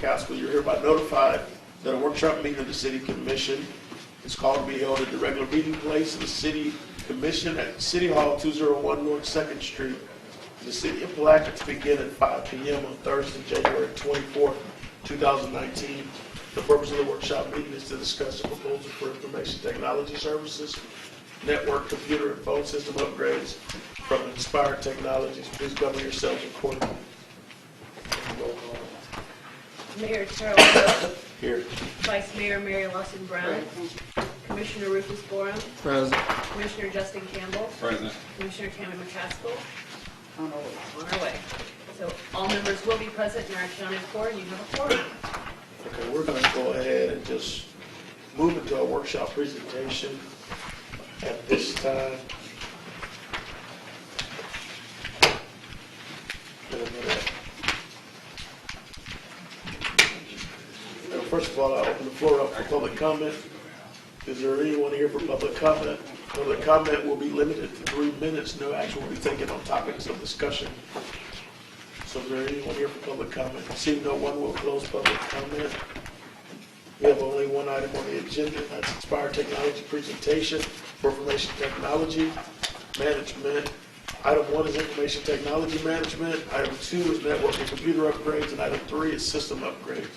Council, you're hereby notified that a workshop meeting of the City Commission is called to be held at the regular meeting place of the City Commission at City Hall, 201 North 2nd Street, in the City of Palatka, to begin at 5 p.m. on Thursday, January 24th, 2019. The purpose of the workshop meeting is to discuss a proposal for information technology services, network, computer, and phone system upgrades from Inspired Technologies. Please govern yourselves accordingly. Mayor Terrell Hill. Here. Vice Mayor Mary Lawson Brown. Commissioner Rufus Borum. Present. Commissioner Justin Campbell. Present. Commissioner Tammy McCaskill. On our way. So all members will be present and are accounted for, and you have a quorum. Okay, we're going to go ahead and just move into our workshop presentation at this time. First of all, I open the floor up for public comment. Is there anyone here for public comment? Public comment will be limited to 3 minutes. No action will be taken on topics of discussion. So is there anyone here for public comment? Seeing no one, will close public comment. We have only one item on the agenda. That's Inspired Technology presentation for information technology management. Item 1 is information technology management. Item 2 is network and computer upgrades. And item 3 is system upgrades.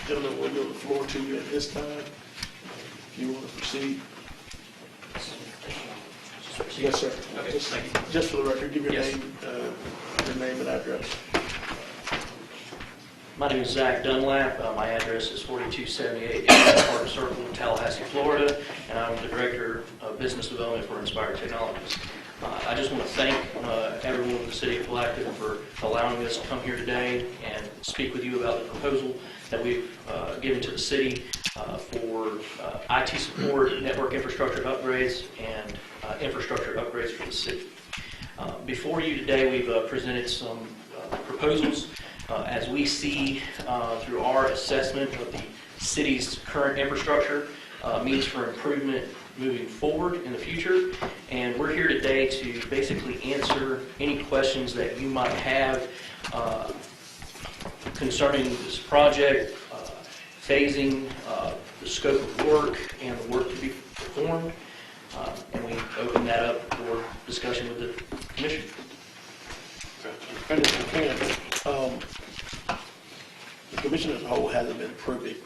Gentlemen, we'll give the floor to you at this time. If you want to proceed. Yes, sir. Okay, thank you. Just for the record, give your Yes. name and address. My name is Zach Dunlap. My address is 4278 Park Circle in Tallahassee, Florida, and I'm the Director of Business Development for Inspired Technologies. I just want to thank everyone in the City of Palatka for allowing us to come here today and speak with you about the proposal that we've given to the city for IT support, network infrastructure upgrades, and infrastructure upgrades for the city. Before you today, we've presented some proposals as we see through our assessment of the city's current infrastructure means for improvement moving forward in the future. And we're here today to basically answer any questions that you might have concerning this project, phasing, the scope of work, and the work to be performed. And we open that up for discussion with the commission. And if you can, the commission as a whole hasn't been privy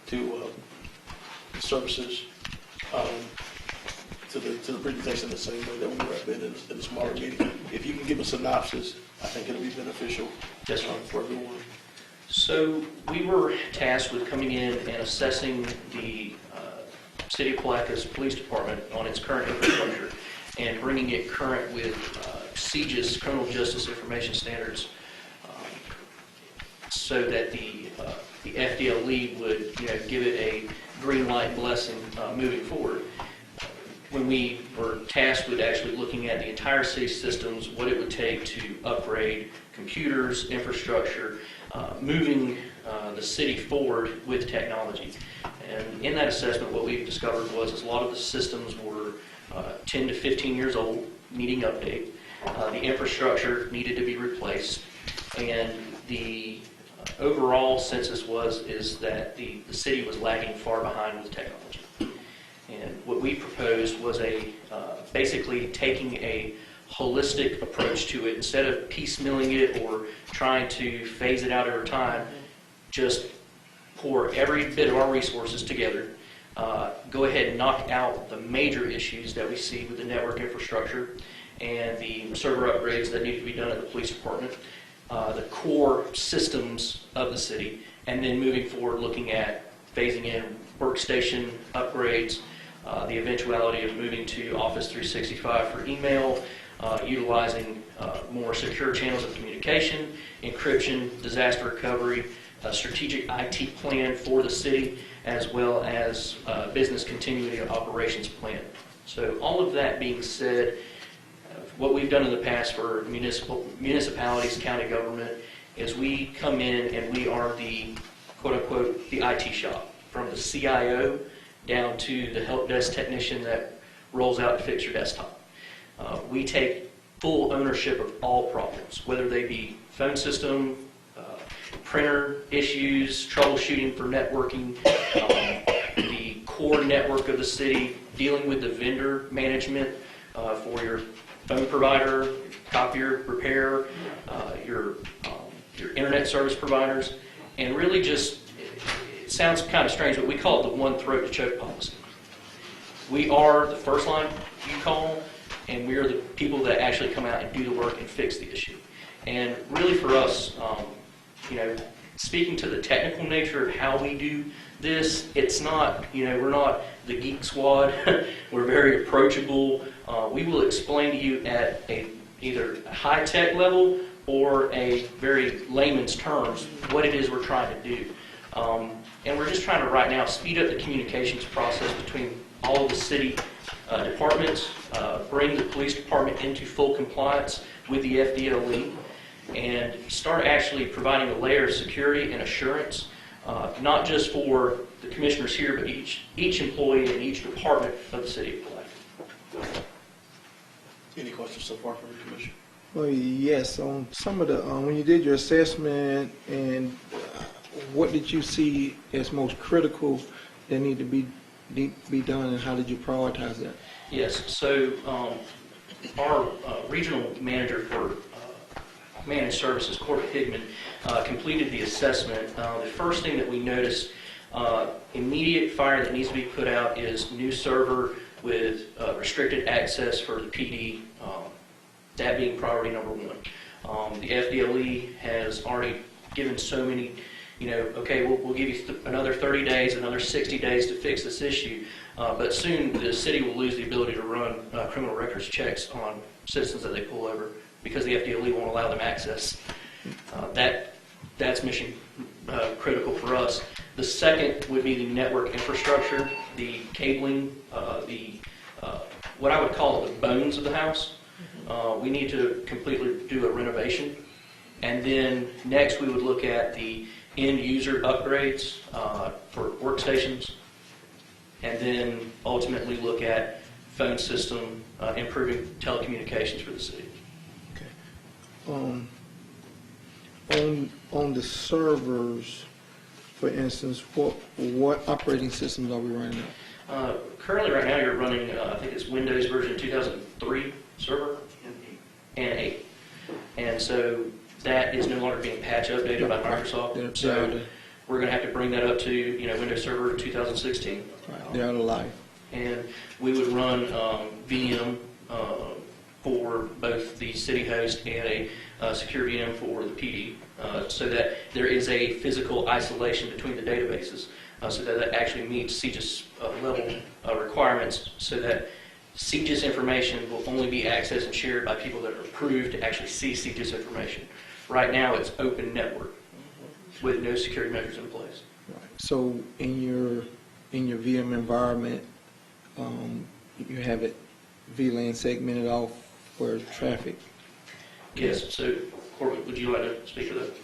to the services to the presentation the same way that we have been in a smaller meeting. If you can give a synopsis, I think it'll be beneficial. Yes, sir. For everyone. So we were tasked with coming in and assessing the City of Palatka's police department on its current infrastructure and bringing it current with CJIS, Criminal Justice Information Standards, so that the FDLE would give it a green light blessing moving forward. When we were tasked with actually looking at the entire city systems, what it would take to upgrade computers, infrastructure, moving the city forward with technology. And in that assessment, what we discovered was a lot of the systems were 10 to 15 years old, needing update. The infrastructure needed to be replaced, and the overall census is that the city was lagging far behind with technology. And what we proposed was basically taking a holistic approach to it. Instead of piecemealing it or trying to phase it out over time, just pour every bit of our resources together, go ahead and knock out the major issues that we see with the network infrastructure and the server upgrades that need to be done at the police department, the core systems of the city, and then moving forward looking at phasing in workstation upgrades, the eventuality of moving to Office 365 for email, utilizing more secure channels of communication, encryption, disaster recovery, a strategic IT plan for the city, as well as business continuity operations plan. So all of that being said, what we've done in the past for municipalities, county government, is we come in and we are the quote-unquote the IT shop, from the CIO down to the help desk technician that rolls out to fix your desktop. We take full ownership of all problems, whether they be phone system, printer issues, troubleshooting for networking, the core network of the city, dealing with the vendor management for your phone provider, copier repair, your internet service providers, and really just, it sounds kind of strange, but we call it the one throat to choke policy. We are the first line you call, and we are the people that actually come out and do the work and fix the issue. And really for us, speaking to the technical nature of how we do this, it's not, we're not the geek squad. We're very approachable. We will explain to you at either a high-tech level or a very layman's terms what it is we're trying to do. And we're just trying to right now speed up the communications process between all of the city departments, bring the police department into full compliance with the FDLE, and start actually providing a layer of security and assurance, not just for the commissioners here, but each employee in each department of the city of Palatka. Any questions so far from the commission? Well, yes, on some of the, when you did your assessment, and what did you see as most critical that need to be done, and how did you prioritize that? Yes, so our regional manager for managed services, Corbett Higman, completed the assessment. The first thing that we noticed, immediate fire that needs to be put out is new server with restricted access for the PD, that being priority number one. The FDLE has already given so many, okay, we'll give you another 30 days, another 60 days to fix this issue, but soon the city will lose the ability to run criminal records checks on citizens that they pull over because the FDLE won't allow them access. That's mission critical for us. The second would be the network infrastructure, the cabling, what I would call the bones of the house. We need to completely do a renovation. And then next we would look at the end user upgrades for workstations. And then ultimately look at phone system, improving telecommunications for the city. Okay. On the servers, for instance, what operating systems are we running now? Currently, right now, you're running, I think it's Windows version 2003 server and 8. And so that is no longer being patch updated by Microsoft. So we're going to have to bring that up to Windows Server 2016. Right, they're out of life. And we would run VM for both the city host and a secure VM for the PD, so that there is a physical isolation between the databases, so that that actually meets CGIS level requirements, so that CGIS information will only be accessed and shared by people that are approved to actually see CGIS information. Right now, it's open network with no security measures in place. Right. So in your VM environment, you have it VLAN segmented off for traffic. Yes. So, Corbett, would you like to speak to that?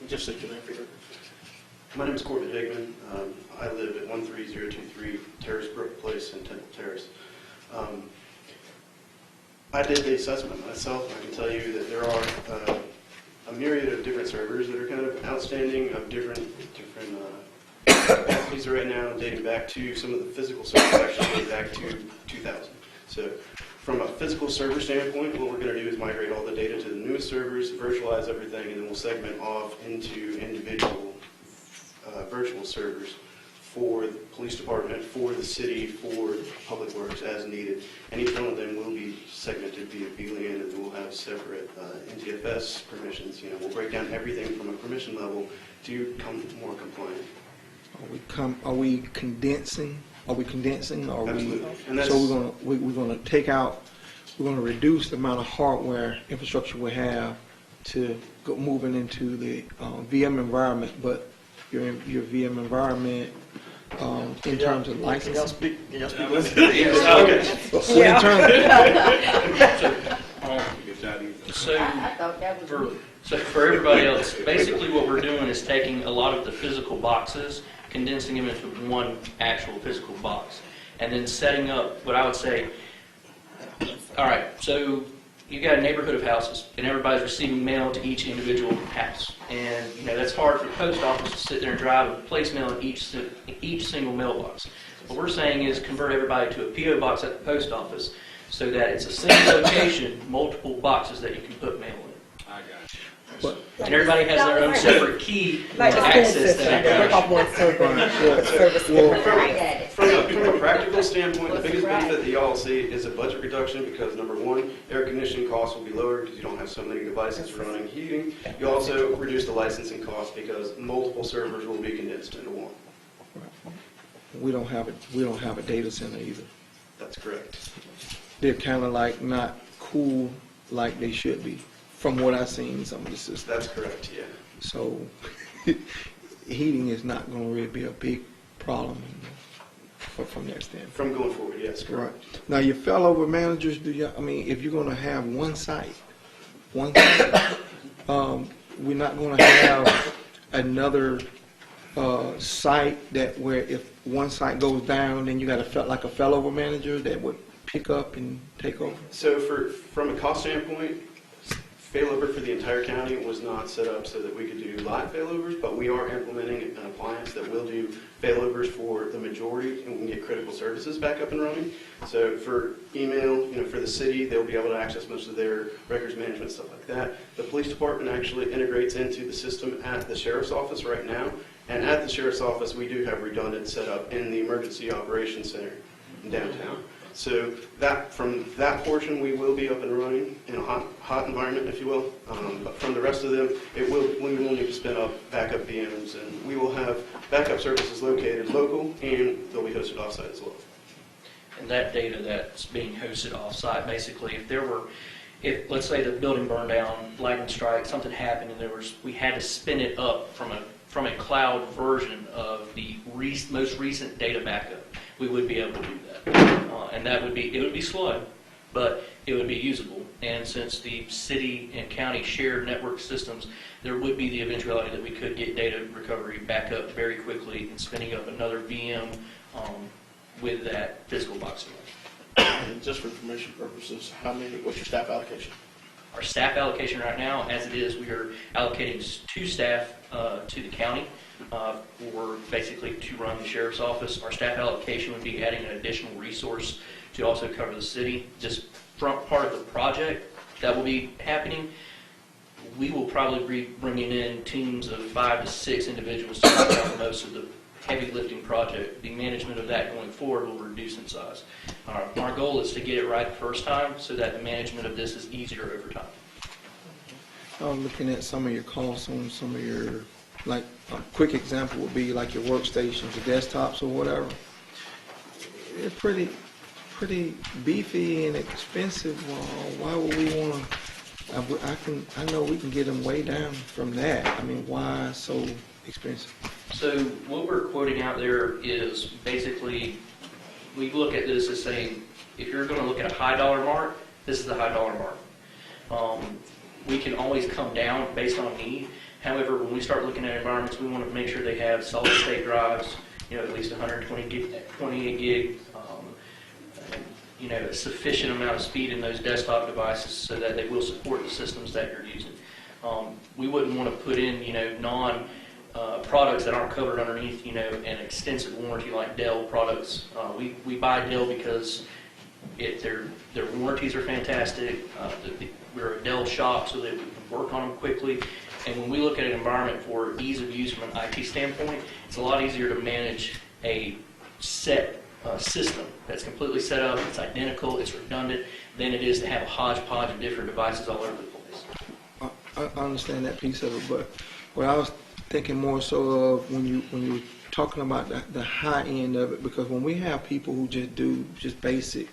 Just say your name for My name is Corbett Higman. I live at 13023 Terrace Brook Place in Temple Terrace. I did the assessment myself. I can tell you that there are a myriad of different servers that are kind of outstanding, of different capacities right now, dating back to some of the physical servers actually date back to 2000. So from a physical server standpoint, what we're going to do is migrate all the data to the newest servers, virtualize everything, and then we'll segment off into individual virtual servers for the police department, for the city, for public works as needed. And each one of them will be segmented via VLAN, and we'll have separate NTFS permissions. We'll break down everything from a permission level to come more compliant. Are we condensing? Are we condensing? Or Absolutely. So we're gonna take out. We're gonna reduce the amount of hardware infrastructure we have to go moving into the VM environment, but your VM environment in terms of licensing. Can y'all speak? Okay. So in terms, So for everybody else, basically what we're doing is taking a lot of the physical boxes, condensing them into one actual physical box, and then setting up what I would say, all right, so you got a neighborhood of houses, and everybody's receiving mail to each individual house. And, that's hard for the post office to sit there and drive and place mail in each single mailbox. What we're saying is convert everybody to a P.O. box at the post office so that it's a single location, multiple boxes that you can put mail in. But And everybody has their own separate key to Like the school access system, that they work off information. one service different areas. From a practical standpoint, the biggest benefit that y'all see is a budget reduction because number one, air conditioning costs will be lower because you don't have so many devices running heating. You also reduce the licensing cost because multiple servers will be condensed into one. we don't have a data center either. That's correct. They're kind of like not cool like they should be, from what I've seen in some of the systems. That's correct, yeah. So heating is not going to really be a big problem from that standpoint. From going forward, yes, Right. correct. Now, your failover managers, if you're going to have one site, we're not going to have another site that where if one site goes down, then you got like a failover manager that would pick up and take over? So from a cost standpoint, failover for the entire county was not set up so that we could do live failovers, but we are implementing an appliance that will do failovers for the majority and we can get critical services back up and running. So for email, for the city, they'll be able to access most of their records management, stuff like that. The police department actually integrates into the system at the sheriff's office right now. And at the sheriff's office, we do have redundant setup in the emergency operations center in downtown. So from that portion, we will be up and running in a hot environment, if you will. But from the rest of them, we will need to spin up backup VMs, and we will have backup services located local, and they'll be hosted offsite as well. And that data that's being hosted off-site, basically, if let's say the building burned down, lightning strike, something happened, and we had to spin it up from a cloud version of the most recent data backup, we would be able to do that. And it would be slow, but it would be usable. And since the city and county shared network systems, there would be the eventuality that we could get data recovery back up very quickly and spinning up another VM with that physical box. And just for information purposes, what's your staff allocation? Our staff allocation right now, as it is, we are allocating 2 staff to the county for basically to run the sheriff's office. Our staff allocation would be adding an additional resource to also cover the city. Just front part of the project that will be happening, we will probably be bringing in teams of 5 to 6 individuals to work out most of the heavy lifting project. The management of that going forward will reduce in size. Our goal is to get it right the first time so that the management of this is easier over time. I'm looking at some of your costs on some of your, like, a quick example would be like your workstations, your desktops or whatever. They're pretty beefy and expensive. Why would we want to? I know we can get them way down from that. I mean, why so expensive? So what we're quoting out there is basically, we look at this as saying, if you're going to look at a high dollar mark, this is the high dollar mark. We can always come down based on need. However, when we start looking at environments, we want to make sure they have solid state drives, at least 128 gig, a sufficient amount of speed in those desktop devices so that they will support the systems that you're using. We wouldn't want to put in, products that aren't covered underneath, an extensive warranty like Dell products. We buy Dell because their warranties are fantastic. We're a Dell shop so that we can work on them quickly. And when we look at an environment for ease of use from an IT standpoint, it's a lot easier to manage a set system that's completely set up, it's identical, it's redundant, than it is to have a hodgepodge of different devices all over the place. I understand that piece of it, but what I was thinking more so of when you were talking about the high end of it, because when we have people who just do basic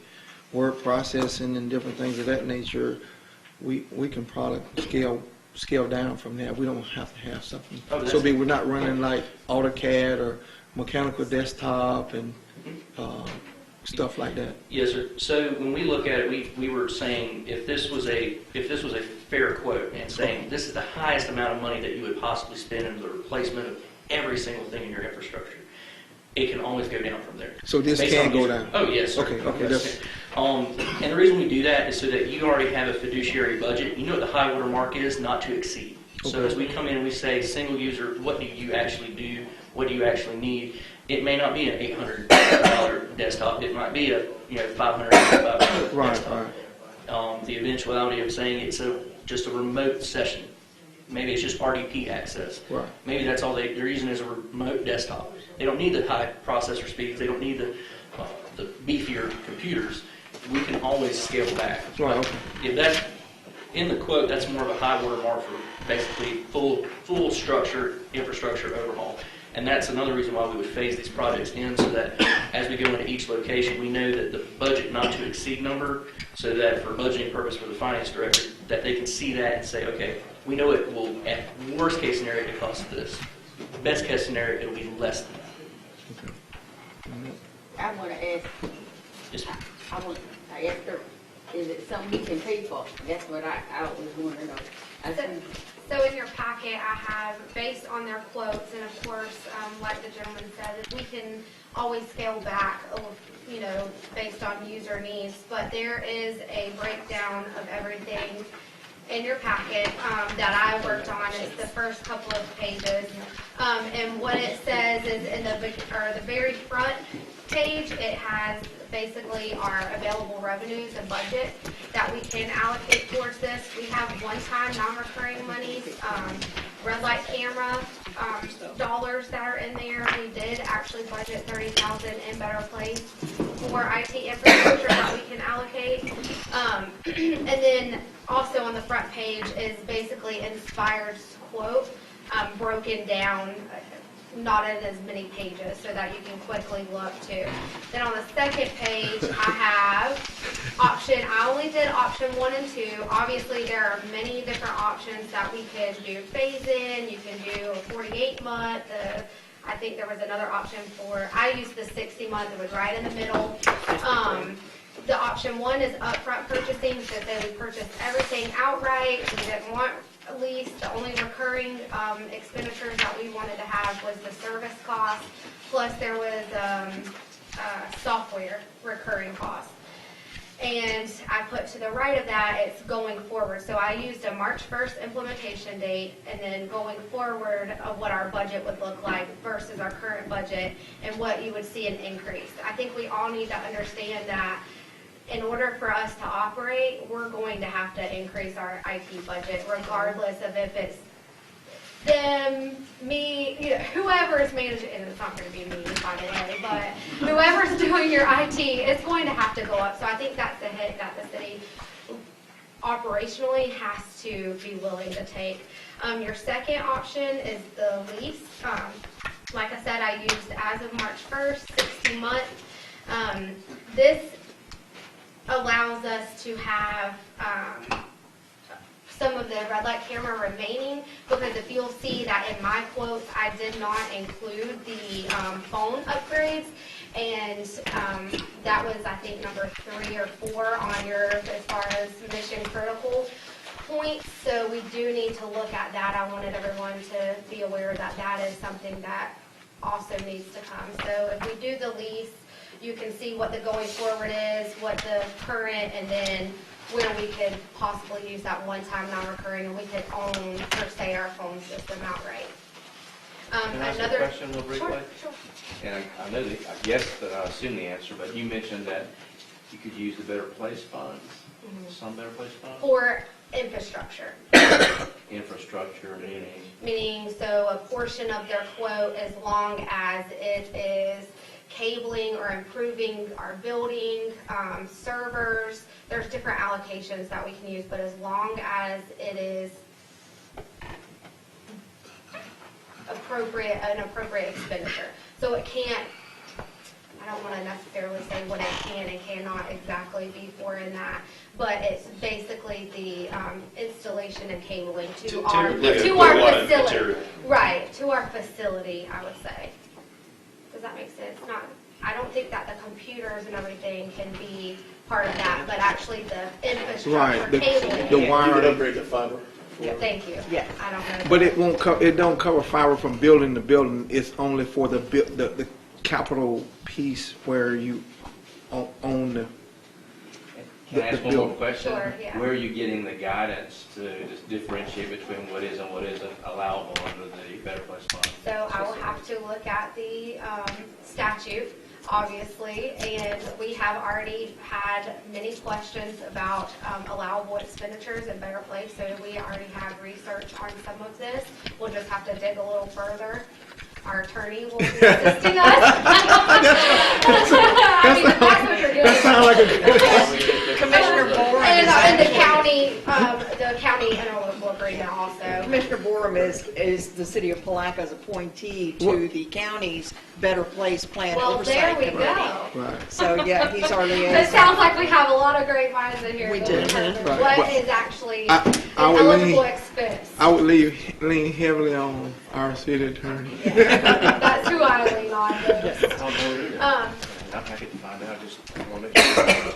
word processing and different things of that nature, we can probably scale down from that. We don't have to have something. So we're not running like AutoCAD or mechanical desktop and stuff like that. Yes, sir. So when we look at it, we were saying if this was a fair quote and saying this is the highest amount of money that you would possibly spend in the replacement of every single thing in your infrastructure, it can always go down from there. So this Based can on go user- down? Oh, yes, sir. Okay, okay, Yes, that's- sir. And the reason we do that is so that you already have a fiduciary budget. You know what the high water mark is, not to exceed. So as we come in and we say, single user, what do you actually do? What do you actually need? It may not be an $800 desktop. It might be a $500 Right, desktop. right. The eventuality of saying it's just a remote session. Maybe it's just RDP access. Right. Maybe that's all they're using as a remote desktop. They don't need the high processor speeds. They don't need the beefier computers. We can always scale back. Right, okay. If that's in the quote, that's more of a high water mark for basically full structure infrastructure overhaul. And that's another reason why we would phase these projects in, so that as we go into each location, we know that the budget not to exceed number, so that for budgeting purpose for the finance director, that they can see that and say, okay, we know it will, at worst case scenario, it costs this. Best case scenario, it'll be less than that. I want to ask, Just is it something we can pay for? That's what I always want to know. I think, So in your packet, I have, based on their quotes, and of course, like the gentleman said, we can always scale back, based on user needs, but there is a breakdown of everything in your packet that I worked on. It's the first couple of pages. And what it says is in the very front page, it has basically our available revenues and budget that we can allocate towards this. We have one-time non-recurring monies, red light camera dollars that are in there. We did actually budget $30,000 in Better Place for IT infrastructure that we can allocate. And then also on the front page is basically Inspired's quote broken down, not in as many pages, so that you can quickly look too. Then on the second page, I have I only did option 1 and 2. Obviously, there are many different options that we could do phase in. You can do a 48-month. I think there was another option I used the 60-month. It was right in the middle. The option 1 is upfront purchasing, so they would purchase everything outright. We didn't want a lease. The only recurring expenditures that we wanted to have was the service cost, plus there was software recurring costs. And I put to the right of that, it's going forward. So I used a March 1st implementation date, and then going forward of what our budget would look like versus our current budget, and what you would see an increase. I think we all need to understand that in order for us to operate, we're going to have to increase our IT budget, regardless of if it's them, me, whoever is managing, and it's not going to be me, by the way, but whoever's doing your IT, it's going to have to go up. So I think that's the hit that the city operationally has to be willing to take. Your second option is the lease. Like I said, I used as of March 1st, 60 months. This allows us to have some of the red light camera remaining, because if you'll see that in my quotes, I did not include the phone upgrades, and that was, I think, number 3 or 4 on your, as far as mission critical points. So we do need to look at that. I wanted everyone to be aware that that is something that also needs to come. So if we do the lease, you can see what the going forward is, what the current, and then where we could possibly use that one-time non-recurring, and we could own, per se, our phone system outright. Can I ask a question real briefly? Sure. And I know that, I guess that I assume the answer, but you mentioned that you could use the Better Place funds, some Better Place funds? For infrastructure. Infrastructure, Meaning, so a portion of their quote, as long as it is cabling or improving our building, servers, there's different allocations that we can use, but as long as it is an appropriate expenditure. So it can't, I don't want to necessarily say what it can and cannot exactly be for in that, but it's basically the installation and cabling to our facility. Right, to our facility, I would say. Does that make sense? I don't think that the computers and everything can be part of that, but actually the infrastructure, Right, the cabling. You would wiring. upgrade the fiber. Thank you. Yeah. I don't know. But it won't it don't cover fiber from building to building. It's only for the capital piece where you own the. Can I ask one more question? Sure, yeah. Where are you getting the guidance to just differentiate between what is and what isn't allowable under the Better Place Fund? So I will have to look at the statute, obviously, and we have already had many questions about allowable expenditures in Better Place, so we already have research on some of this. We'll just have to dig a little further. Our attorney will be assisting us. I mean, if that's what you're doing. That sounds like a Commissioner Borum And is the county interlocal agreement also. Commissioner Borum is the city of Palaka's appointee to the county's Better Place Plan Well, there Oversight we Committee. go. Right. So, yeah, he's our It liaison. sounds like we have a lot of great minds in here. We to do. determine Right. What But is actually I an would eligible lean- expense. I would lean heavily on our city attorney. That's who I lean on. I don't know either. I'm happy to find out, just want to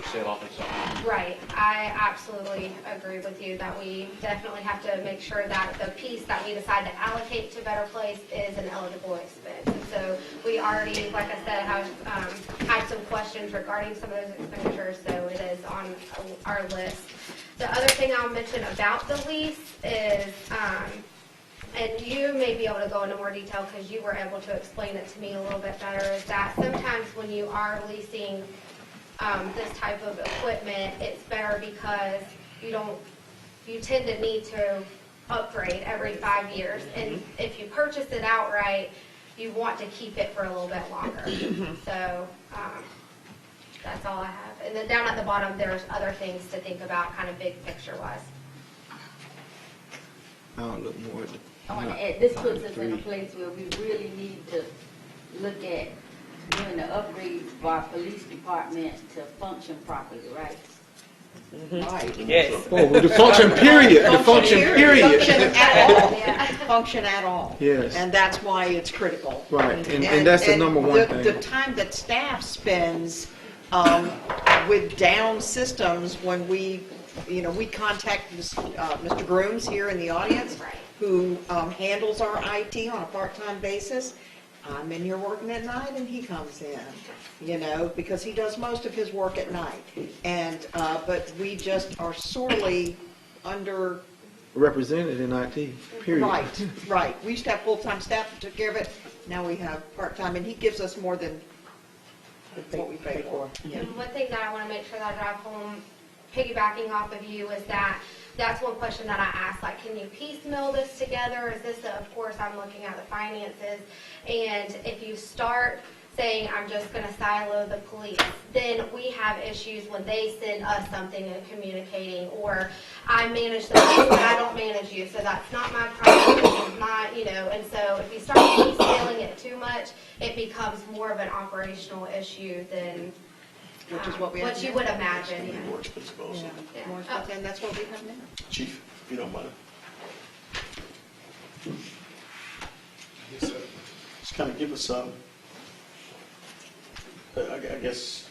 say it off and something. Right, I absolutely agree with you that we definitely have to make sure that the piece that we decide to allocate to Better Place is an eligible expense. And so we already, like I said, have had some questions regarding some of those expenditures, so it is on our list. The other thing I'll mention about the lease is, and you may be able to go into more detail because you were able to explain it to me a little bit better, is that sometimes when you are leasing this type of equipment, it's better because you tend to need to upgrade every 5 years. And if you purchase it outright, you want to keep it for a little bit longer. So that's all I have. And then down at the bottom, there's other things to think about, kind of big picture wise. I'll look more at the. I want to add, this puts us in a place where we really need to look at doing the upgrade for our police department to function properly, right? Right. Yes. Oh, well, the function period, the function period. Function at all. Yeah. Function at all. Yes. And that's why it's critical. Right, and that's the number one thing. The time that staff spends with down systems when we contact Mr. Grooms here in the audience, Right. who handles our IT on a part-time basis. I'm in here working at night and he comes in, because he does most of his work at night. And, but we just are sorely under. Represented in IT, period. Right. We used to have full-time staff that took care of it. Now we have part-time, and he gives us more than what we pay for. Yeah. And one thing that I want to make sure that I drive home, piggybacking off of you, is that's one question that I asked, like, can you piecemeal this together? Is this, of course, I'm looking at the finances, and if you start saying, I'm just going to silo the police, then we have issues when they send us something and communicating, or I manage the police, but I don't manage you, so that's not my problem, this is not, and so if you start piecemealing it too much, it becomes more of an operational issue than Which is what we have what you now. would imagine. It'll be more expensive also. Yeah, more stuff, and that's what we have now. Chief, if you don't mind. Just kind of give us I guess,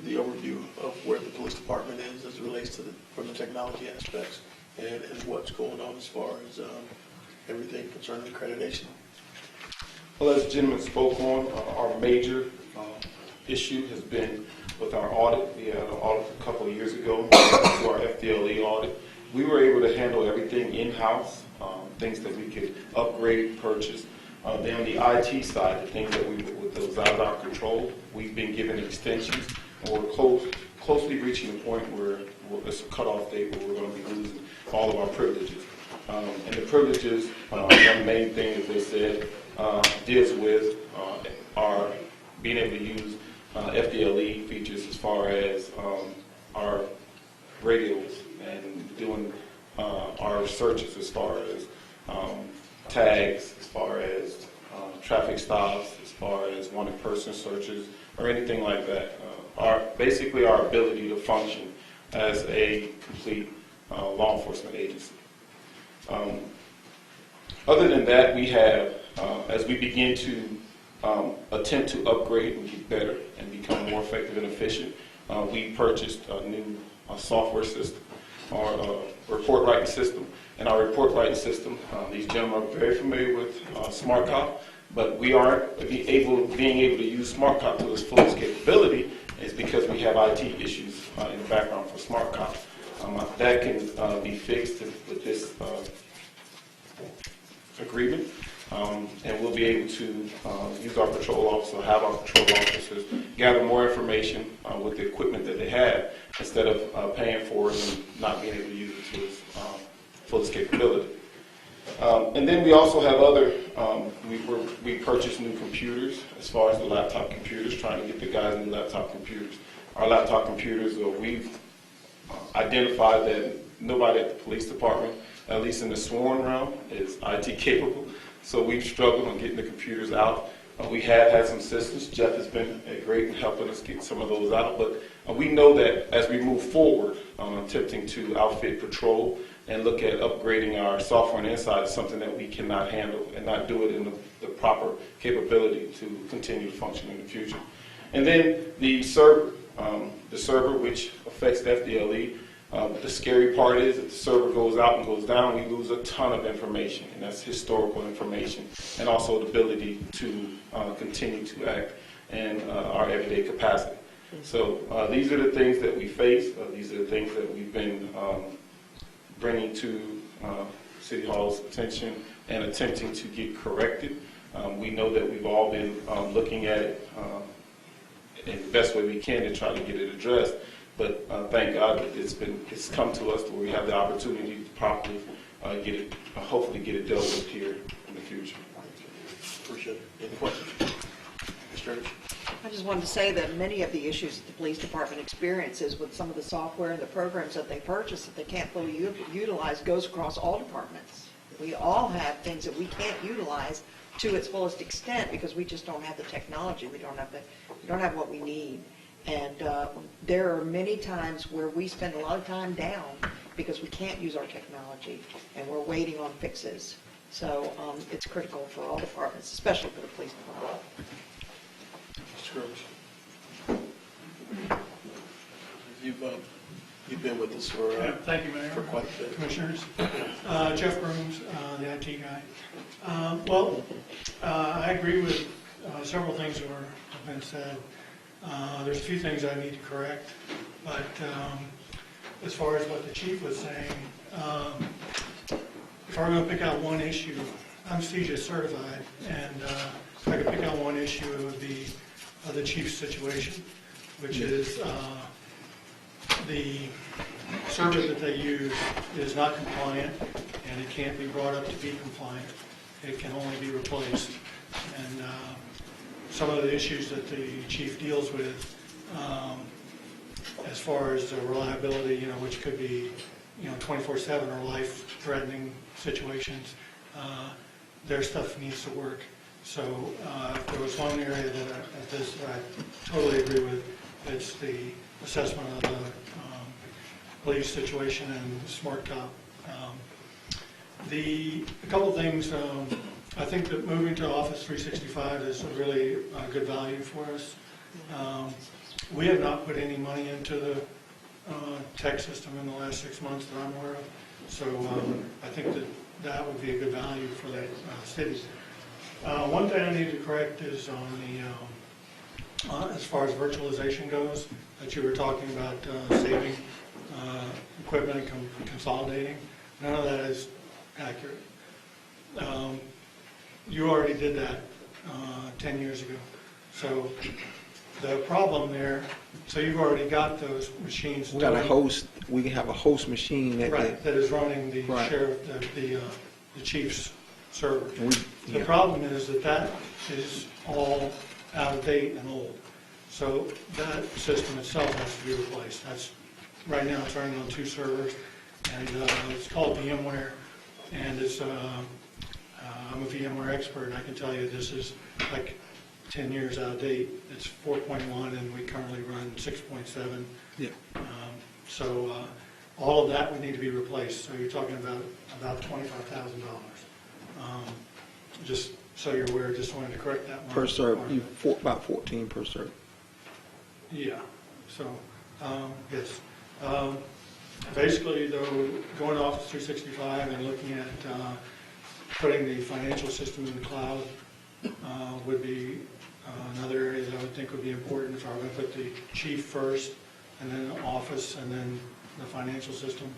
the overview of where the police department is as it relates to from the technology aspects and what's going on as far as everything concerning accreditation. Well, as the gentleman spoke on, our major issue has been with our audit. We had an audit a couple of years ago to our FDLE audit. We were able to handle everything in-house, things that we could upgrade, purchase. Then on the IT side, the things that was out of our control, we've been given extensions, and we're closely reaching the point where it's a cutoff date where we're going to be losing all of our privileges. And the privileges, one main thing, as they said, deals with our being able to use FDLE features as far as our radios and doing our searches as far as tags, as far as traffic stops, as far as wanted person searches, or anything like that. Basically our ability to function as a complete law enforcement agency. Other than that, we have, as we begin to attempt to upgrade and get better and become more effective and efficient, we purchased a new software system. our report writing system. And our report writing system, these gentlemen are very familiar with Smart Cop, but we aren't being able to use Smart Cop to its fullest capability is because we have IT issues in the background for Smart Cop. That can be fixed with this agreement, and we'll be able to use our patrol officers, have our patrol officers gather more information with the equipment that they have instead of paying for it and not being able to use it to its fullest capability. And then we also have other, we purchased new computers as far as the laptop computers, trying to get the guys new laptop computers. Our laptop computers, we've identified that nobody at the police department, at least in the sworn realm, is IT capable. So we've struggled on getting the computers out. We have had some assistance. Jeff has been great in helping us get some of those out. But we know that as we move forward, attempting to outfit patrol and look at upgrading our software and inside is something that we cannot handle and not do it in the proper capability to continue to function in the future. And then the server which affects the FDLE. The scary part is if the server goes out and goes down, we lose a ton of information, and that's historical information, and also the ability to continue to act in our everyday capacity. So these are the things that we face. These are the things that we've been bringing to City Hall's attention and attempting to get corrected. We know that we've all been looking at it in the best way we can to try to get it addressed. But thank God that it's come to us where we have the opportunity to properly get it, hopefully get it dealt with here in the future. Appreciate it. Any questions? Ms. Church? I just wanted to say that many of the issues that the police department experiences with some of the software and the programs that they purchase that they can't fully utilize goes across all departments. We all have things that we can't utilize to its fullest extent because we just don't have the technology. We don't have what we need. And there are many times where we spend a lot of time down because we can't use our technology and we're waiting on fixes. So it's critical for all departments, especially for the police department. Mr. Groves? You've been with us for Thank you, Mayor. for quite a bit. Commissioners. Jeff Grooms, the IT guy. I agree with several things that have been said. There's a few things I need to correct, but as far as what the chief was saying, if I were going to pick out one issue, I'm CJIS certified, and if I could pick out one issue, it would be the chief's situation, which is the server that they use is not compliant, and it can't be brought up to be compliant. It can only be replaced. And some of the issues that the chief deals with, as far as the reliability, which could be, 24/7 or life-threatening situations, their stuff needs to work. So if there was one area that I totally agree with, it's the assessment of the police situation and Smart Cop. A couple of things. I think that moving to Office 365 is a really good value for us. We have not put any money into the tech system in the last 6 months that I'm aware of. So I think that would be a good value for the city. One thing I need to correct is on the, as far as virtualization goes, that you were talking about saving equipment and consolidating. None of that is accurate. You already did that 10 years ago. So the problem there, so you've already got those machines. We got a host. We have a host machine that that is running the right. sheriff, the chief's server. The Yeah. problem is that is all out of date and old. So that system itself has to be replaced. Right now it's running on 2 servers, and it's called VMware, and it's I'm a VMware expert, and I can tell you this is like 10 years out of date. It's 4.1, and we currently run 6.7. Yeah. So all of that would need to be replaced. So you're talking about $25,000. Just so you're aware, just wanted to correct that one. Per server, about 14 per server. Yeah. So yes. Basically, though, going to Office 365 and looking at putting the financial system in the cloud would be another area that I would think would be important if I were going to put the chief first, and then the office, and then the financial system.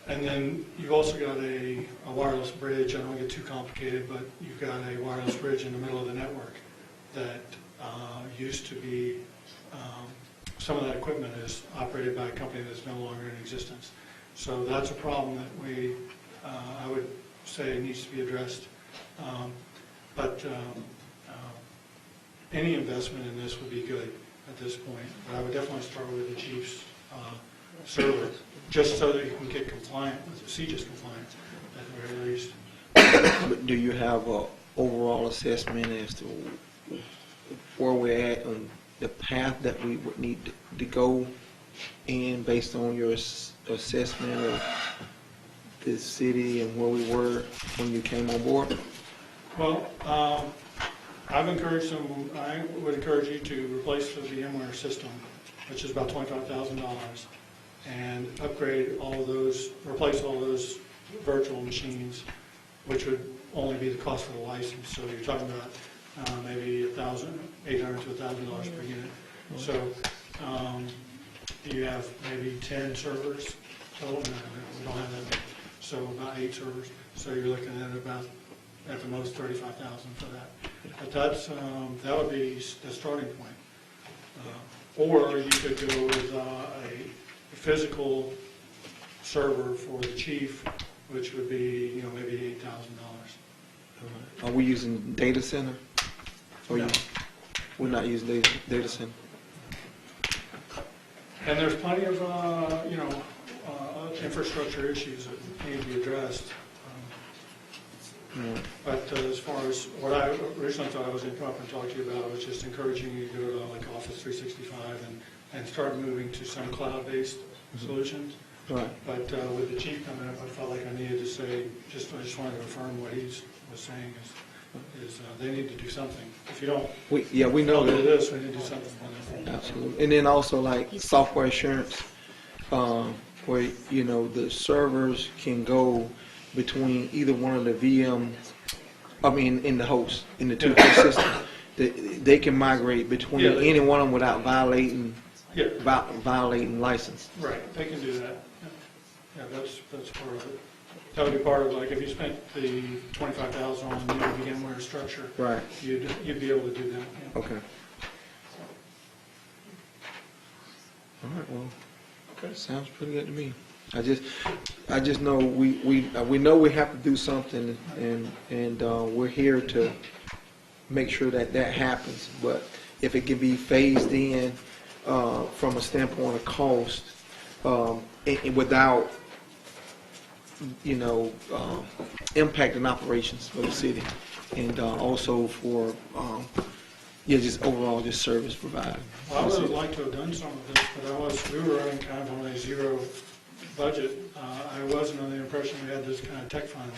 And then you've also got a wireless bridge. I don't want to get too complicated, but you've got a wireless bridge in the middle of the network that used to be, some of that equipment is operated by a company that's no longer in existence. So that's a problem that I would say needs to be addressed. But any investment in this would be good at this point. But I would definitely start with the chief's server, just so that you can get compliant with the CGIS compliance at the very least. But do you have an overall assessment as to where we're at on the path that we would need to go in based on your assessment of the city and where we were when you came on board? Well, I've encouraged them, I would encourage you to replace the VMware system, which is about $25,000, and upgrade all of those, replace all those virtual machines, which would only be the cost of the license. So you're talking about maybe $800 to $1,000 per unit. So you have maybe 10 servers total. No, we don't have that many. So about 8 servers. So you're looking at about, at the most, $35,000 for that. But that's that would be the starting point. Or you could go with a physical server for the chief, which would be, maybe $8,000. Are we using data center? Or No. We're not using data center? And there's plenty of, infrastructure issues that need to be addressed. But as far as what I originally thought I was going to come up and talk to you about, was just encouraging you to go to like Office 365 and start moving to some cloud-based solutions. Right. But with the chief coming up, I felt like I needed to say, I just wanted to affirm what he was saying is they need to do something. If you don't, We know do that. this, we need to do something. Absolutely. And then also like software assurance, where, the servers can go between either one of the VMs, in the host, in the two host system. They can migrate between any one of them without violating license. Right, they can do that. Yeah, that's part of it. That would be part of, like, if you spent the $25,000 on the new VMware structure, Right. you'd be able to do that. Yeah. Okay. All right, well, okay, sounds pretty good to me. I just know we know we have to do something, and we're here to make sure that happens. But if it can be phased in from a standpoint of cost, and without impacting operations for the city, and also for just overall just service provided. Well, I would have liked to have done some of this, but we were running kind of on a zero budget. I wasn't under the impression we had this kind of tech fund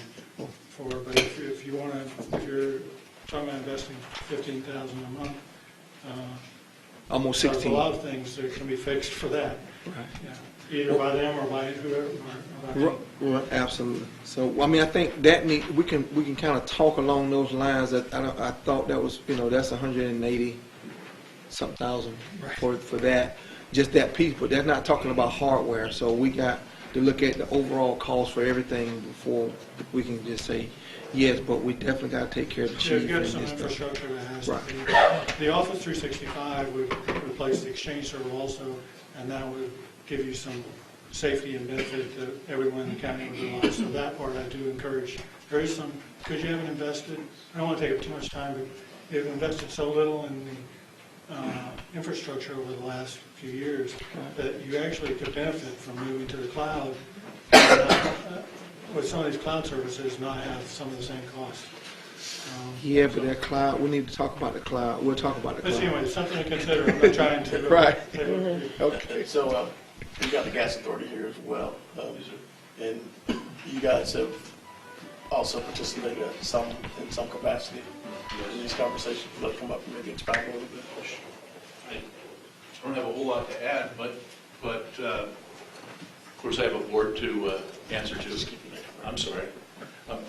for, but if you're talking about investing $15,000 a month, Almost there's 16. a lot of things that can be fixed for that. Right. Yeah. Either by them or by whoever. Or by you. Right, absolutely. So, I think that we can kind of talk along those lines. I thought that was, that's 180 something thousand for that, just that piece. But that's not talking about hardware. So we got to look at the overall cost for everything before we can just say yes. But we definitely got to take care of the chief. Yeah, and get some this stuff. infrastructure that has Right. to be. The Office 365 would replace the Exchange server also, and that would give you some safety and benefit that everyone in the county would realize. So that part I do encourage. There is some, because you haven't invested, I don't want to take up too much time, but you've invested so little in the infrastructure over the last few years that you actually could benefit from moving to the cloud. With some of these cloud services, not have some of the same costs. Yeah, but that cloud, we need to talk about the cloud. We'll talk about the But cloud. anyway, it's something to consider. I'm not trying to. Right. Okay, so we got the gas authority here as well, and you guys have also participated in some capacity in these conversations. Let's come up and maybe expound a little bit. I don't have a whole lot to add, but but of course I have a board to answer to. I'm sorry.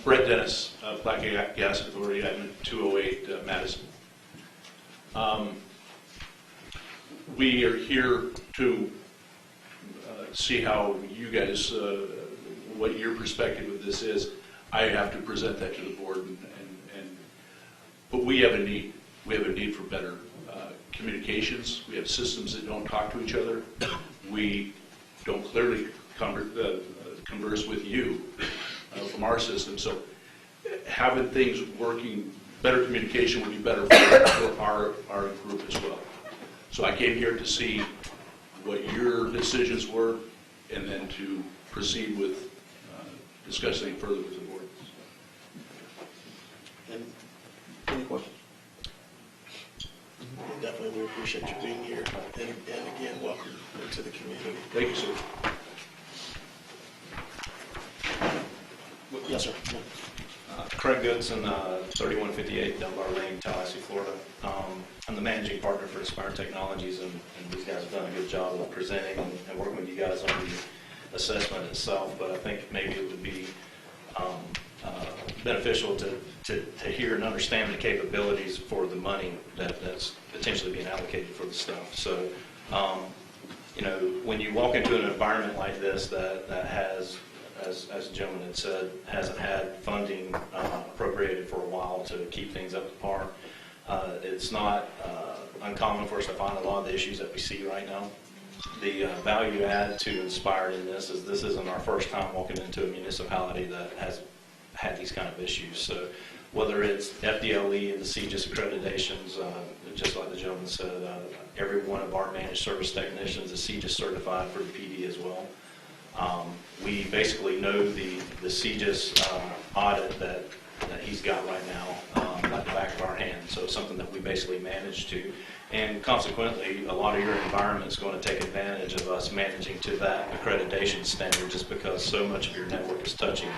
Brett Dennis, Palatka Gas Authority, I'm 208 Madison. We are here to see how you guys, what your perspective of this is. I have to present that to the board, but we have a need. We have a need for better communications. We have systems that don't talk to each other. We don't clearly converse with you from our system. So having things working, better communication would be better for our group as well. So I came here to see what your decisions were and then to proceed with discussing further with the board. Any questions? Definitely, we appreciate you being here. And again, welcome to the community. Thank you, sir. Yes, sir. Craig Goodson, 3158 Dunbar Lane, Tallahassee, Florida. I'm the managing partner for Aspire Technologies, and these guys have done a good job of presenting and working with you guys on the assessment itself, but I think maybe it would be beneficial to hear and understand the capabilities for the money that's potentially being allocated for the stuff. So, you know, when you walk into an environment like this that has, as the gentleman had said, hasn't had funding appropriated for a while to keep things up to par, it's not uncommon for us to find a lot of the issues that we see right now. The value add to Inspired in this isn't our first time walking into a municipality that has had these kind of issues. So whether it's FDLE and the CGIS accreditations, just like the gentleman said, every one of our managed service technicians is CGIS certified for the PD as well. We basically know the CGIS audit that he's got right now like the back of our hand. So it's something that we basically manage to. And consequently, a lot of your environment is going to take advantage of us managing to that accreditation standard just because so much of your network is touching.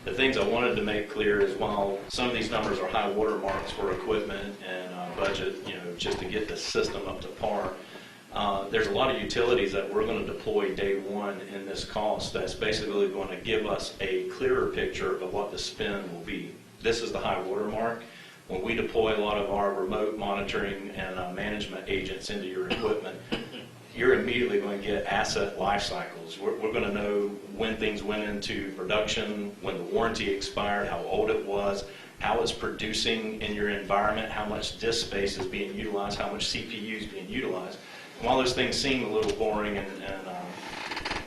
The things I wanted to make clear is while some of these numbers are high water marks for equipment and budget, you know, just to get the system up to par, there's a lot of utilities that we're going to deploy day one in this cost that's basically going to give us a clearer picture of what the spend will be. This is the high water mark. When we deploy a lot of our remote monitoring and management agents into your equipment, you're immediately going to get asset life cycles. We're going to know when things went into production, when the warranty expired, how old it was, how it's producing in your environment, how much disk space is being utilized, how much CPU is being utilized. And while those things seem a little boring and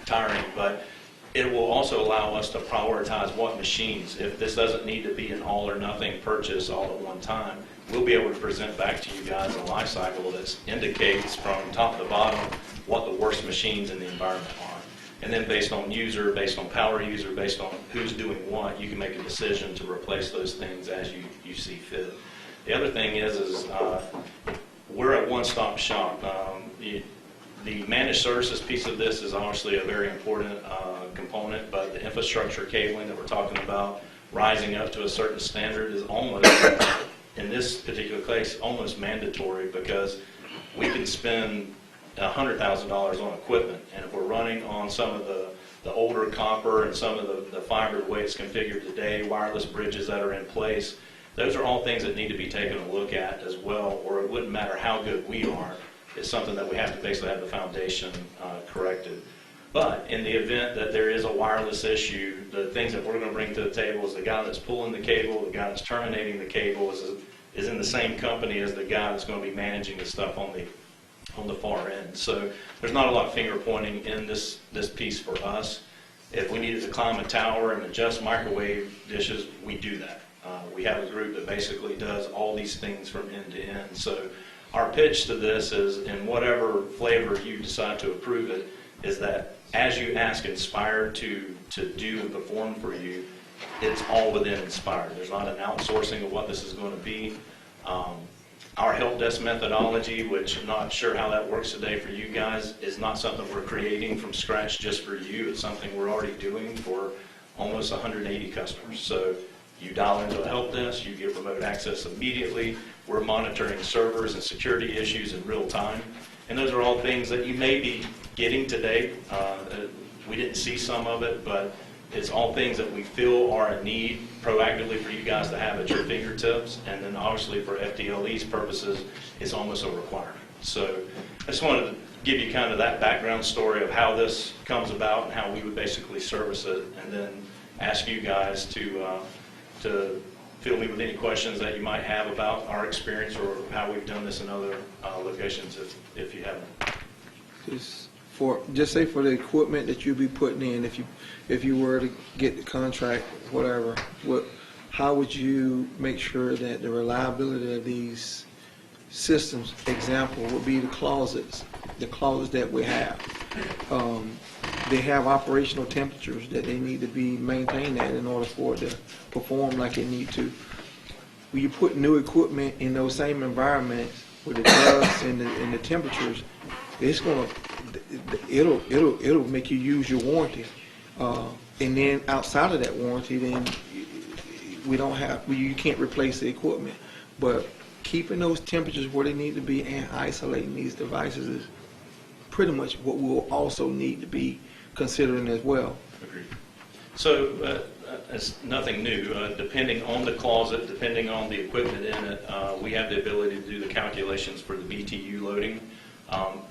tiring, but it will also allow us to prioritize what machines. If this doesn't need to be an all or nothing purchase all at one time, we'll be able to present back to you guys a life cycle that indicates from top to bottom what the worst machines in the environment are. And then based on user, based on power user, based on who's doing what, you can make a decision to replace those things as you see fit. The other thing is we're a one-stop shop. The managed services piece of this is obviously a very important component, but the infrastructure cabling that we're talking about rising up to a certain standard is almost, in this particular case, almost mandatory because we can spend $100,000 on equipment, and if we're running on some of the older copper and some of the fiber, the way it's configured today, wireless bridges that are in place, those are all things that need to be taken a look at as well, or it wouldn't matter how good we are. It's something that we have to basically have the foundation corrected. But in the event that there is a wireless issue, the things that we're going to bring to the table is the guy that's pulling the cable, the guy that's terminating the cable is in the same company as the guy that's going to be managing the stuff on the far end. So there's not a lot of finger pointing in this piece for us. If we needed to climb a tower and adjust microwave dishes, we do that. We have a group that basically does all these things from end to end. So our pitch to this is, in whatever flavor you decide to approve it, is that as you ask Inspired to do and perform for you, it's all within Inspired. There's not an outsourcing of what this is going to be. Our help desk methodology, which I'm not sure how that works today for you guys, is not something we're creating from scratch just for you. It's something we're already doing for almost 180 customers. So you dial into a help desk, you get remote access immediately. We're monitoring servers and security issues in real time. And those are all things that you may be getting today. We didn't see some of it, but it's all things that we feel are a need proactively for you guys to have at your fingertips. And then obviously for FDLE's purposes, it's almost a requirement. So I just wanted to give you kind of that background story of how this comes about and how we would basically service it, and then ask you guys to fill me with any questions that you might have about our experience or how we've done this in other locations if you haven't. Just say for the equipment that you'll be putting in, if you were to get the contract, whatever, how would you make sure that the reliability of these systems, example, would be the closets that we have. They have operational temperatures that they need to be maintained at in order for it to perform like it need to. When you put new equipment in those same environments with the dust and the temperatures, it'll make you use your warranty. And then outside of that warranty, then you can't replace the equipment. But keeping those temperatures where they need to be and isolating these devices is pretty much what we'll also need to be considering as well. Agreed. So it's nothing new. Depending on the closet, depending on the equipment in it, we have the ability to do the calculations for the BTU loading.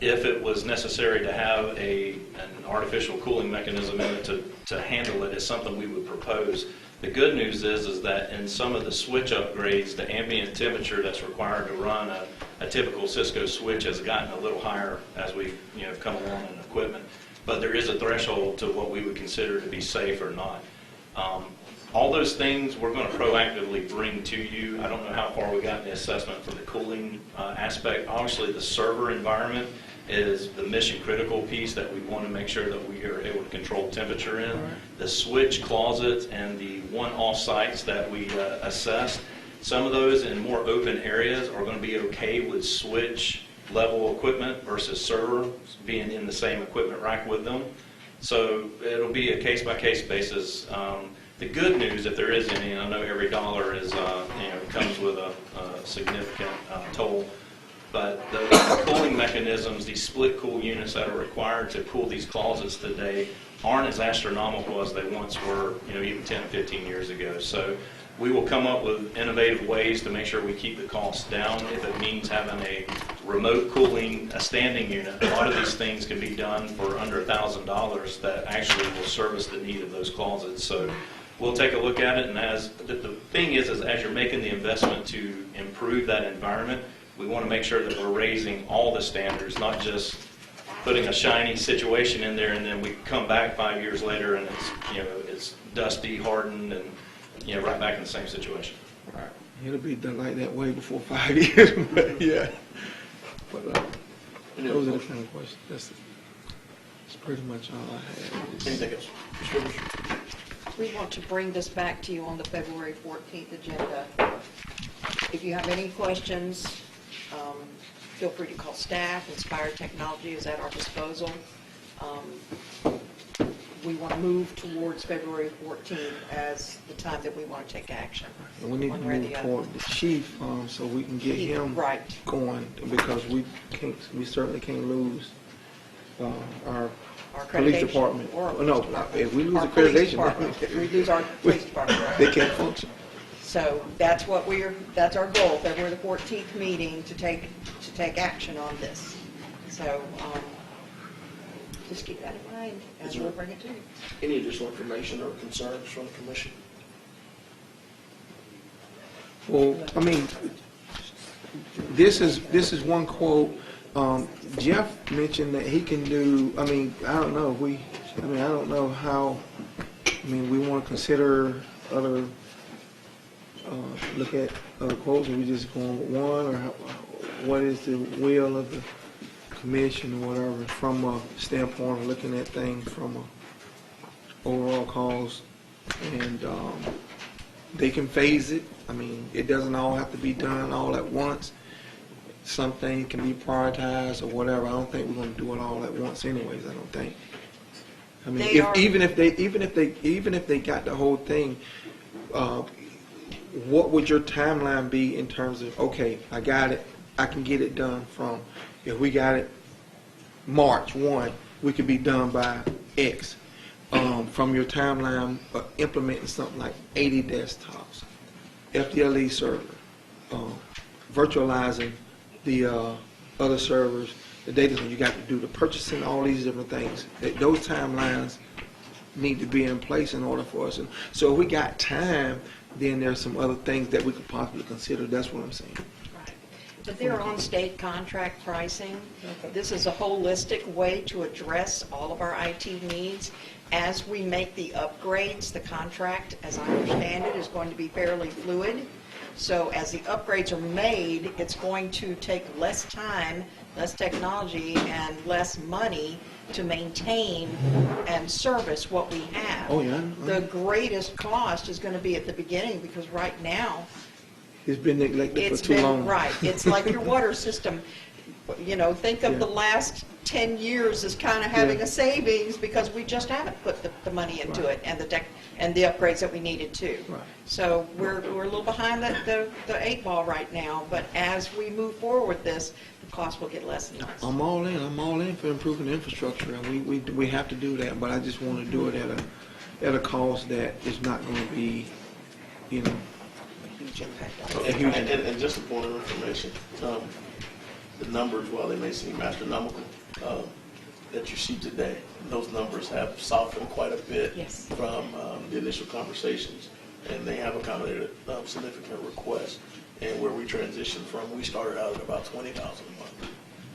If it was necessary to have an artificial cooling mechanism in it to handle it, is something we would propose. The good news is that in some of the switch upgrades, the ambient temperature that's required to run a typical Cisco switch has gotten a little higher as we come along in equipment. But there is a threshold to what we would consider to be safe or not. All those things we're going to proactively bring to you. I don't know how far we got in the assessment for the cooling aspect. Obviously, the server environment is the mission critical piece that we want to make sure that we are able to control temperature in. The switch closets and the one-off sites that we assessed, some of those in more open areas are going to be okay with switch level equipment versus server being in the same equipment rack with them. So it'll be a case-by-case basis. The good news, if there is any, and I know every dollar is comes with a significant toll, but the cooling mechanisms, these split cool units that are required to cool these closets today aren't as astronomical as they once were, even 10 or 15 years ago. So we will come up with innovative ways to make sure we keep the costs down. If it means having a remote cooling, a standing unit, a lot of these things can be done for under $1,000 that actually will service the need of those closets. So we'll take a look at it, and the thing is as you're making the investment to improve that environment, we want to make sure that we're raising all the standards, not just putting a shiny situation in there and then we come back 5 years later and it's dusty, hardened, and right back in the same situation. Right. It'll be done like that way before 5 years, but yeah. But those are the kind of questions. That's pretty much all I have. Anything else? Mr. Rivers? We want to bring this back to you on the February 14th agenda. If you have any questions, feel free to call staff. Inspire Technology is at our disposal. We want to move towards February 14th as the time that we want to take action. And we need to move toward the chief so we can get him going, because we certainly can't lose our police department. No, if we lose accreditation, we lose our police department. They can't function. So that's that's our goal, February the 14th meeting, to take action on this. So just keep that in mind as we'll bring it to you. Any additional information or concerns from the commission? Well, I mean, this is one quote. Jeff mentioned that he can do. I mean, I don't know I don't know how. I mean, we want to consider other. Look at other quotes. Are we just going with one, or what is the will of the commission or whatever, from a standpoint of looking at things from a overall cause, and they can phase it. I mean, it doesn't all have to be done all at once. Some things can be prioritized or whatever. I don't think we're going to do it all at once, anyways. I don't think. I mean, even if they got the whole thing, what would your timeline be in terms of, okay, I got it, I can get it done from, if we got it March 1, we could be done by X. From your timeline, implementing something like 80 desktops, FDLE server, virtualizing the other servers, the data you got to do, the purchasing, all these different things. Those timelines need to be in place in order for us. And so if we got time, then there's some other things that we could possibly consider. That's what I'm saying. But they're on state contract pricing. This is a holistic way to address all of our IT needs. As we make the upgrades, the contract, as I understand it, is going to be fairly fluid. So as the upgrades are made, it's going to take less time, less technology, and less money to maintain and service what we have. Oh, yeah. The greatest cost is going to be at the beginning, because right now, It's been neglected it's for too been, long. right, it's like your water system. You know, think of Yeah. the last 10 years as kind of having Yeah. a savings, because we just haven't put the money into Right. it and the upgrades that we needed to. Right. So we're a little behind the 8 ball right now, but as we move forward with this, the cost will get less and less. I'm all in. I'm all in for improving the infrastructure, and we have to do that. But I just want to do it at a cost that is not going to be, you know, Huge impact. a huge. And just a point of information, the numbers, while they may seem astronomical, that you see today, those numbers have softened quite a bit Yes. from the initial conversations, and they have accommodated significant requests. And where we transitioned from, we started out at about $20,000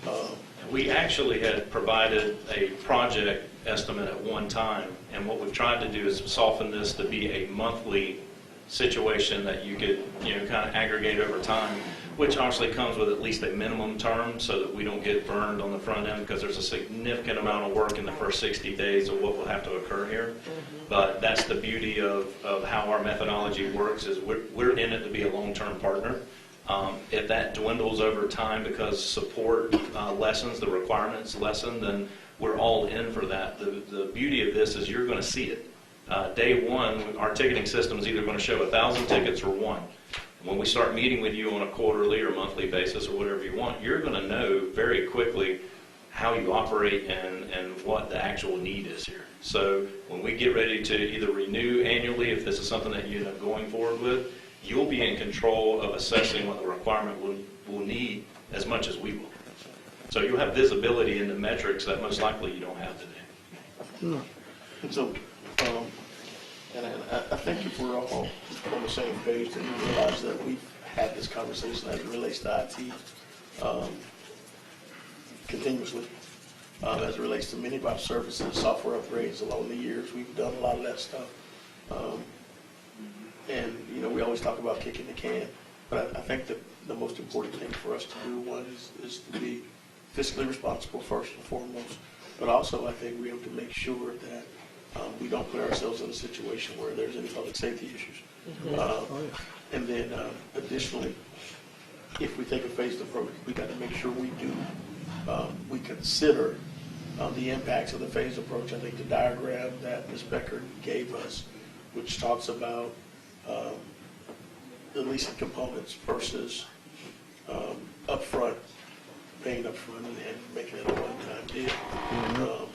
a month. We actually had provided a project estimate at one time, and what we've tried to do is soften this to be a monthly situation that you could, kind of aggregate over time, which obviously comes with at least a minimum term so that we don't get burned on the front end, because there's a significant amount of work in the first 60 days of what will have to occur here. But that's the beauty of how our methodology works, is we're in it to be a long-term partner. If that dwindles over time because support lessens, the requirements lessen, then we're all in for that. The beauty of this is you're going to see it. Day one, our ticketing system is either going to show 1,000 tickets or one. When we start meeting with you on a quarterly or monthly basis or whatever you want, you're going to know very quickly how you operate and what the actual need is here. So when we get ready to either renew annually, if this is something that you end up going forward with, you'll be in control of assessing what the requirement will need as much as we will. So you'll have visibility into metrics that most likely you don't have today. And so, and I think if we're all on the same page, then we realize that we've had this conversation as it relates to IT continuously. As it relates to many of our services, software upgrades along the years, we've done a lot of that stuff. And, we always talk about kicking the can, but I think that the most important thing for us to do, one, is to be fiscally responsible first and foremost, but also I think we have to make sure that we don't put ourselves in a situation where there's any public safety issues. And then additionally, if we take a phased approach, we got to make sure we consider the impacts of the phased approach. I think the diagram that Ms. Becker gave us, which talks about the leasing components versus upfront, paying upfront and making it a one-time deal,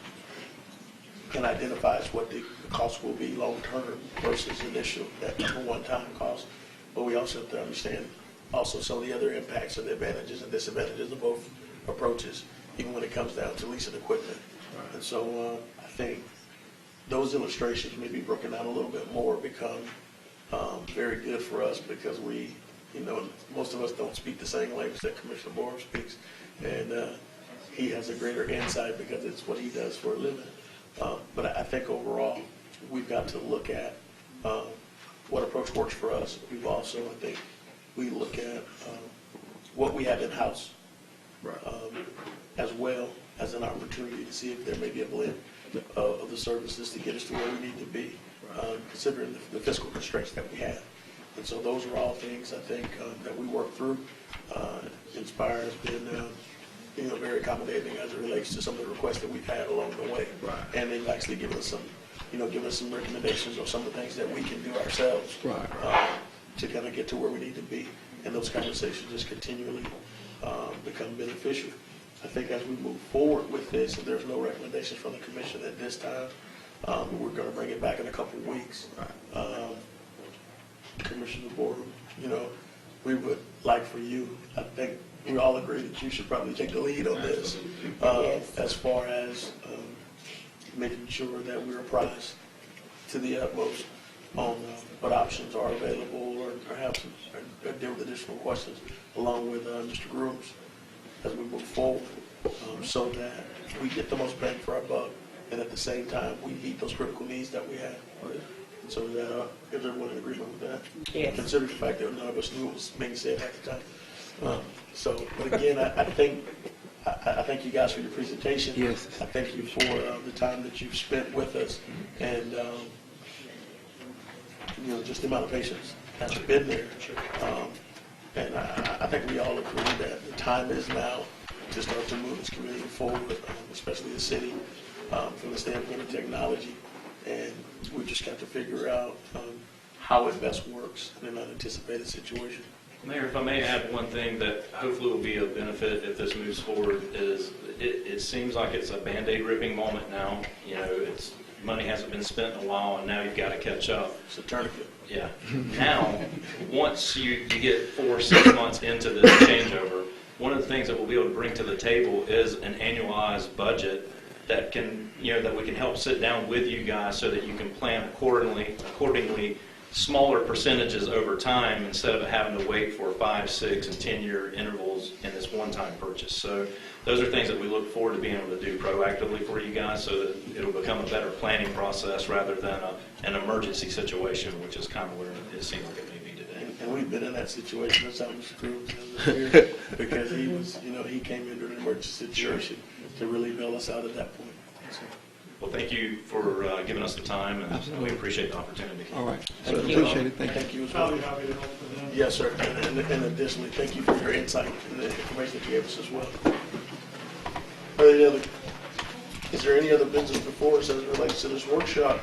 and identifies what the cost will be long-term versus initial, that one-time cost. But we also have to understand also some of the other impacts and the advantages and disadvantages of both approaches, even when it comes down to leasing equipment. And so I think those illustrations, maybe broken down a little bit more, become very good for us, because we, most of us don't speak the same language that Commissioner Borum speaks, and he has a greater insight because it's what he does for a living. But I think overall, we've got to look at what approach works for us. We've also, I think, we look at what we have in-house as well as an opportunity to see if there may be a blend of the services to get us to where we need to be, considering the fiscal constraints that we have. And so those are all things, I think, that we work through. Inspire has been very accommodating as it relates to some of the requests that we've had along the way. And they've actually given us some recommendations on some of the things that we can do ourselves to kind of get to where we need to be. And those conversations just continually become beneficial. I think as we move forward with this, if there's no recommendations from the commission at this time, we're gonna bring it back in a couple of weeks. Commissioner Board, you know, we would like for you, I think we all agree that you should probably take the lead on this, as far as making sure that we're apprised to the utmost on what options are available, or perhaps deal with additional questions along with Mr. Grooms as we move forward, so that we get the most bang for our buck, and at the same time, we meet those critical needs that we have. So that, is everyone in agreement with that? Yes. Considering the fact that none of us knew what was being said at the time. But again, I thank you guys for your presentation. Yes. I thank you for the time that you've spent with us, and you know, just the amount of patience that's been there. And I think we all agree that the time is now to start to move this community forward, especially the city, from the standpoint of technology. And we just got to figure out how it best works in an unanticipated situation. Mayor, if I may add one thing that hopefully will be of benefit if this moves forward is it seems like it's a Band-Aid ripping moment now. You know, money hasn't been spent in a while, and now you've got to catch up. It's a tourniquet. Yeah. Now, once you get 4 or 6 months into this changeover, one of the things that we'll be able to bring to the table is an annualized budget that can, you know, that we can help sit down with you guys so that you can plan accordingly, smaller percentages over time instead of having to wait for 5, 6, and 10-year intervals in this one-time purchase. So those are things that we look forward to being able to do proactively for you guys so that it'll become a better planning process rather than an emergency situation, which is kind of where it seems like it may be today. And we've been in that situation. That's how Mr. Cruz was here, because he was, you know, he came into an emergency situation to really bail us out at that point. So. Well, thank you for giving us the time, and we appreciate the opportunity. All right. Thank you. Appreciate it. Thank you. Thank you as well. Probably happy to help with them. Yes, sir. And additionally, thank you for your insight and the information that you gave us as well. Is there any other business before us as it relates to this workshop?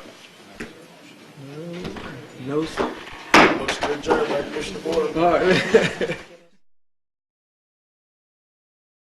No, sir. Motion to adjourn by Commissioner Board. All right.